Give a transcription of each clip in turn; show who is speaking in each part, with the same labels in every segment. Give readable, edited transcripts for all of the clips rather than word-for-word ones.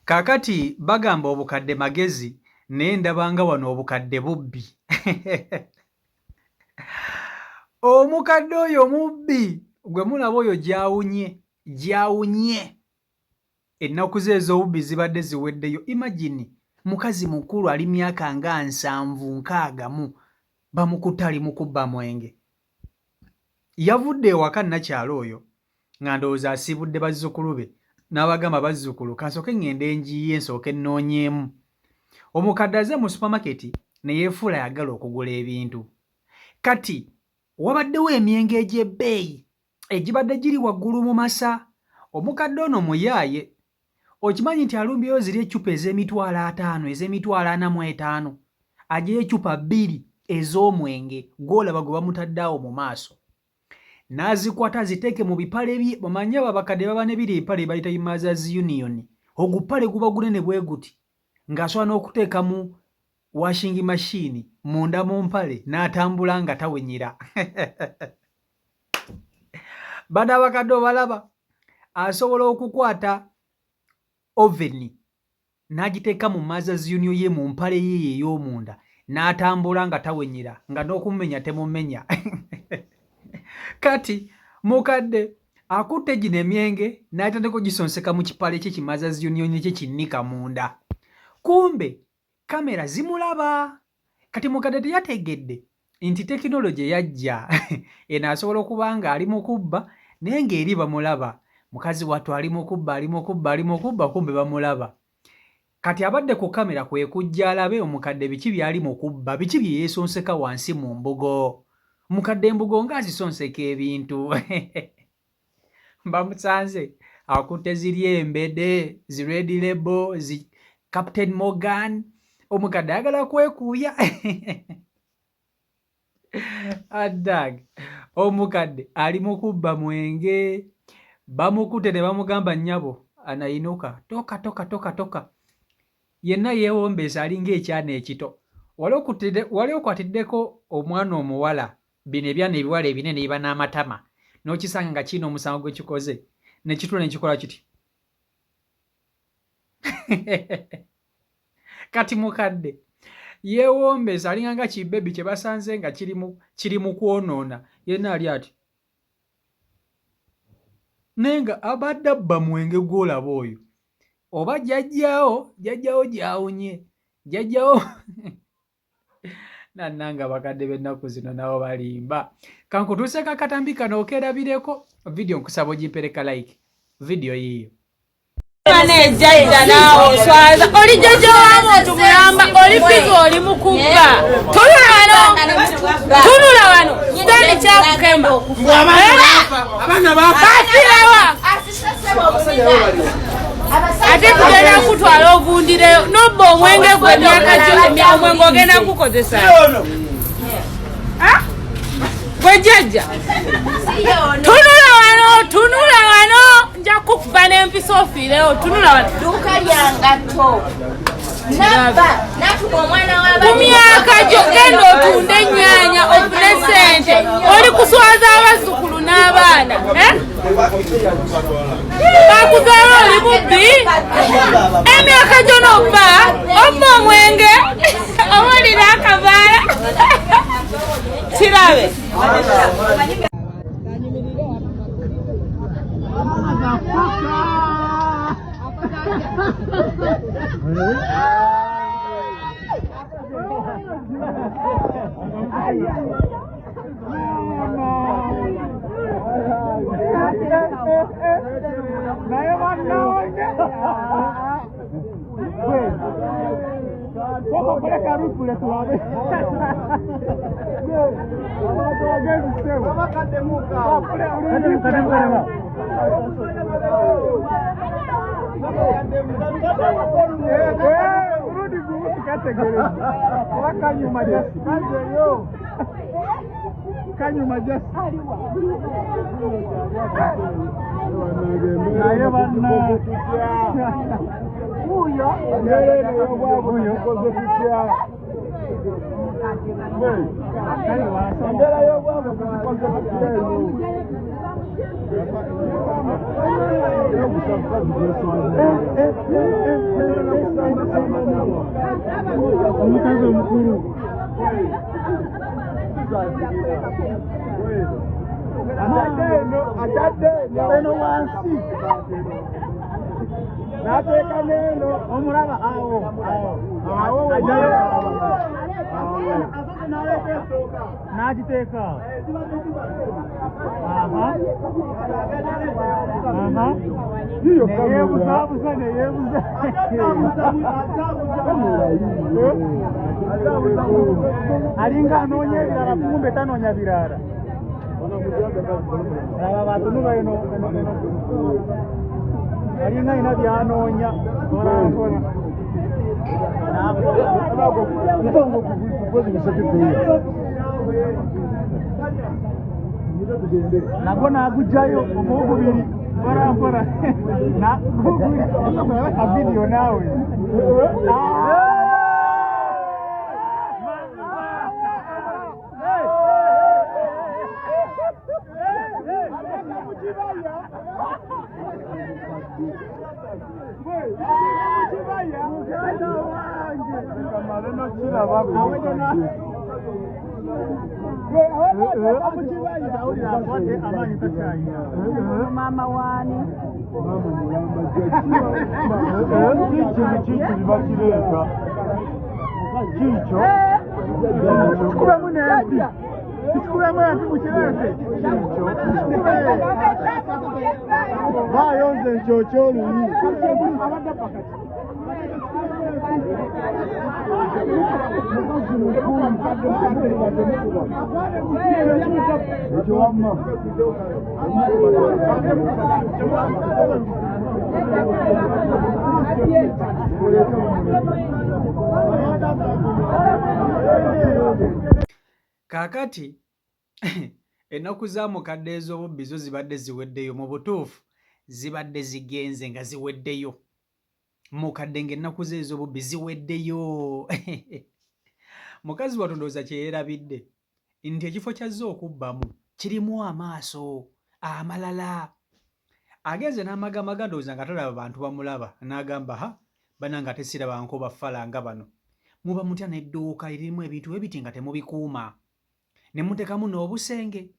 Speaker 1: Kakati bagamba obukadde magezi naye ndabanga wano obukadde bubbi. Omukadde oyo mubbi gwe mulaba oyo gyawunye ennaku ze ez'obubbi zibadde ziweddeyo. Imagine mukazi mukulu ali myaka nga 7-6 bamukutte ali mu kubba mwenge. Yavudde ewaka nnakyalo oyo nga ndowooza asiibudde bazzukulu be n'abagamba bazzukulu kasooke ŋŋende ngiye nsooke nnoonyeemu. Omukadde aze mu supamaketi ne yeefuula ayagala okugula ebintu. Kati wabaddewo emyenge egy'ebbeeyi egibadde giri waggulu mu masa. Omukadde ono muyaaye. Okimanyi nti alumbyeyo ziri eccupa ez'emitwalo 5 ez'emitwalo 45 ajeyo eccupa 2 ez'omwenge gw'olaba gwe bamutadde awo mu maaso. N'azikwata aziteeke mu bipale bye. Bamanye abakadde baba ne biri ebipale bayita Mothers Union. Ogupale guba gunene bwe guti ng'asobola n'okuteeka mu washing machine munda mu mpale n'atambula nga tawenyera. Bano abakadde obalaba asobola okukwata oveni n'agiteeka mu Mothers Union ye mu mpale ye ey'omunda n'atambula nga tawenyera nga n'okumumenya temumenya. Kati mukadde akutte gino emyenge n'atandika gisonseka mu kipale kye ki Mothers Union kye kinnika munda. Kumbe kamera zimulaba. Kati mukadde teyategedde nti tekinologi yajja eno asobola okuba nga ali mu kubba naye ng'eri bamulaba. Mukazi wattu ali mu kubba kumbe bamulaba. Kati abadde ku kamera kwe kujja alabe omukadde biki byali mu kubba, biki bye yeesonseka wansi mu mbugo. Mukadde embugo ng'azisonseka ebintu. Bamusanze akutte ziri embede, zi Red Label, zi Captain Morgan. Omukadde ayagala kwekuuya. Addag. Omukadde ali mu kubba mwenge. Bamukutte ne bamugamba nnyabo anayinuka toka. Yenna yeewombeesa alinga ekyana ekito. Wali okwatiddeko omwana omuwala bino ebyana ebiwala ebinene biba n'amatama n'okisanga nga kirina omusango gwe kikoze ne kitula ne kikola kiti. Kati mukadde yeewombeesa alinga nga kibebi kye basanze nga kiri mu kwonoona. Yenna ali ati naye nga abadde abba mwenge gw'olaba oyo oba jjajjaawo gyawunye jjajjaawo. Nannanga bakadde b'ennaku zino nabo balimba. Kankutuuse kakatambi kano okeerabireko vidiyo nkusaba ogimpereka like vidiyo yiyo. Jjajja naawe oswaza oli jjajja waamu tumulamba oli piga oli mukubba. Tunula wano tani kyakukemba abaana baafirawa ate tugenda kutwala ovundireyo nobba omwenge gwe emyaka gyo omwenge ogenda kukozesa gwe jjajja. Tunula wano nja kukuba n'empisa ofiireyo. Tunula wano duuka lyangatto ku myaka gyo genda otunde ennyaanya ofune ssente oli kuswaza abazzukulu n'abaana. Bakuzaala oli mubbi emyaka gyo n'obba omwenge owulira akabaala kirabe.
Speaker 2: mkuru. Atadeno wansi. Nateka neno omuraba awo najiteka iyo yebuza alinga anonye birara kumbe tanonya birara aba batunu bayino alinga ina byanonya barangora ntabwo kuvuza ibisabye nabwo nagujayo umuhungu biri barakora na video nawe
Speaker 3: mama wani
Speaker 1: Kakati ennaku za mukadde ez'obubbi zo zibadde ziweddeyo, mu butuufu zibadde zigenze nga ziweddeyo. Mukadde ng'ennaku ze ez'obubbi ziweddeyo. Mukazi wattu ndowooza kye yeerabidde nti ekifo kyazze okubbamu kirimu amaaso amalala. Agenze n'amagamaga ndowooza nga talaba bantu bamulaba, n'agamba bananga tesiraba nkoba ffala nga bano. Muba mutya n'edduuka eririmu ebintu bwe biti nga temubikuuma, ne muteekamu n'obusenge.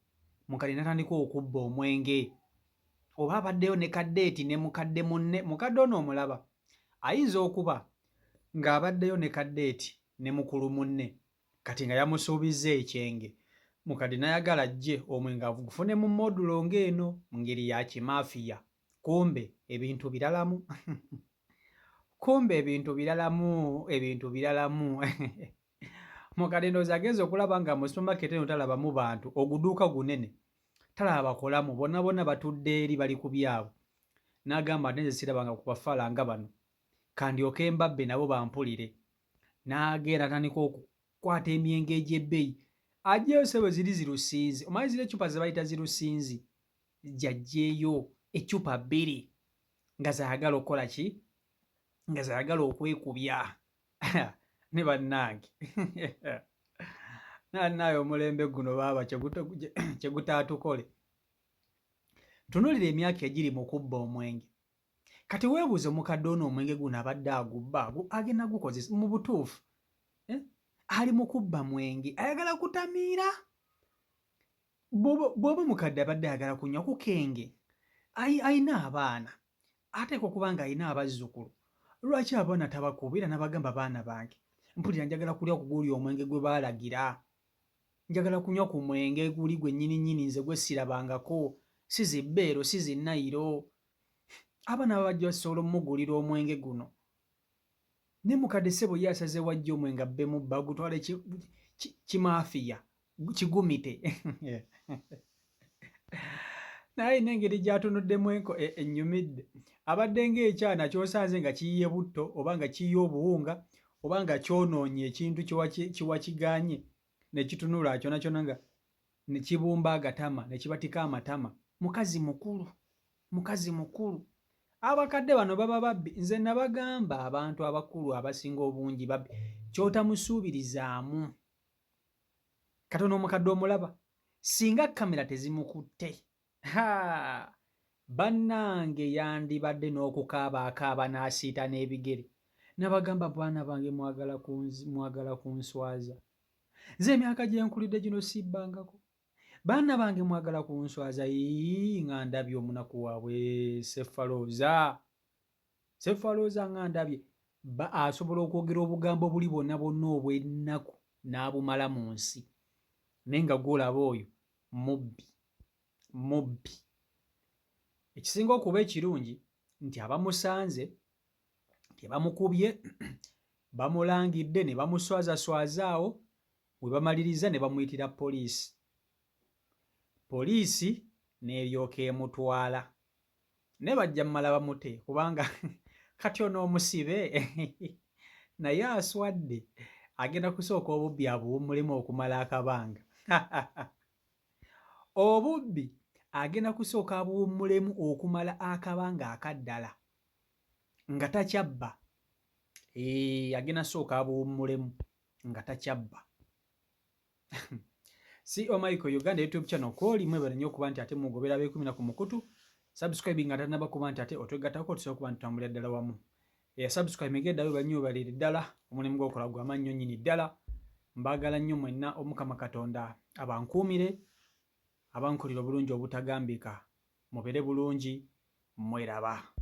Speaker 1: Mukadde n'atandika okubba omwenge. Oba abaddeyo ne kaddeeti ne mukadde munne, mukadde ono omulaba ayinza okuba ng'abaddeyo ne kaddeeti ne mukulu munne, kati nga yamusuubizza ekyenge. Mukadde n'ayagala ajje omwenge agufune mu modulo ng'eno, mu ngeri ya kimaafiya. Kumbe ebintu biralamu. Kumbe ebintu biralamu. Mukadde ndowooza agenza okulaba nga mu supermarket eno talabamu bantu, oguduuka gunene talaba bakolamu, bonna bonna batudde eri bali ku byabwe. N'agamba nti nze sirabanga ku bafaala nga bano, kandyoke mbabbe nabo bampulire. N'agenda atandika okukwata emyenge egy'ebbeeyi, ajjeyo ssebo ziri zirusiinzi. Omanyi ziri eccupa ze bayita zirusiinzi, gy'aggyeyo eccupa 2 nga zaagala okukola ki? Nga zaagala okwekubya. Ne bannange nanaye omulembe guno baaba kye gutaatukole. Tunuulira emyaka egiri mu kubba omwenge. Kati weebuuze omukadde ono omwenge guno abadde agubba agenda gukozesa mu butuufu. Ali mu kubba mwenge, ayagala kutamiira. Bw'oba mukadde abadde ayagala kunywa ku kenge, ayina abaana, ateekwa okuba ng'ayina abazzukulu. Lwaki abaana tabakubira n'abagamba baana bange, mpulira njagala kulya ku guli omwenge gwe baalagira, njagala kunywa ku mwenge guli gwe nnyini nze gwe sirabangako, si zibbeero si zinnayiro. Abaana babajja basobola omugulira omwenge guno. Ne mukadde ssebo ye asaze wajja omwenge abbemu bba gutwale kimaafiya kigumite. Naye n'engeri gy'atunuddemu ennyumidde. Abadde ng'ekyana ky'osanze nga kiyiye butto oba nga kiyiye obuwunga oba nga kyonoonye ekintu kiwakiganye ne kitunula kyona nga ne kibumba agatama ne kibatika amatama. Mukazi mukulu. Abakadde bano baba babbi. Nze nabagamba abantu abakulu abasinga obungi babbi, ky'otamusuubirizaamu. Katono omukadde omulaba, singa kamera tezimukutte, bannange yandibadde n'okukaaba n'asiita n'ebigere nabagamba baana bange mwagala kunswaza nze emyaka gye nkulidde gino sibbangako baana bange mwagala kunswaza nga ndabye omunaku waabwe Sefalooza nga ndabye asobola okwogera obugambo buli bonna bonna obw'ennaku n'abumala mu nsi naye nga gwolaba oyo mubbi ekisinga okuba ekirungi nti abamusanze tebamukubye bamulangidde ne bamuswazaswazaawo we bamaliriza ne bamuyitira poliisi n'eryoka emutwala ne bajja mmala bamute kubanga kati onoomusibe naye aswadde agenda kusooka obubbi abuwummulemu okumala akabanga obubbi agenda kusooka abuwummulemu okumala akabanga akaddala nga takyabba agenda sooka abuwummulemu nga takyabba CEO Michael Uganda YouTube channel kwoli mwebale nnyo okuba nti ate mugobera beekumina ku mukutu subscribe nga tanaba kuba nti ate otwegattako tusobola kuba ntutambulira ddala wamu subscribe ngeddayo bannyo balire ddala omulimu gw'okola gw'amannyo nnyini ddala mbaagala nnyo mwenna omukama Katonda abankuumire abankolera obulungi obutagambika mubere bulungi mweraba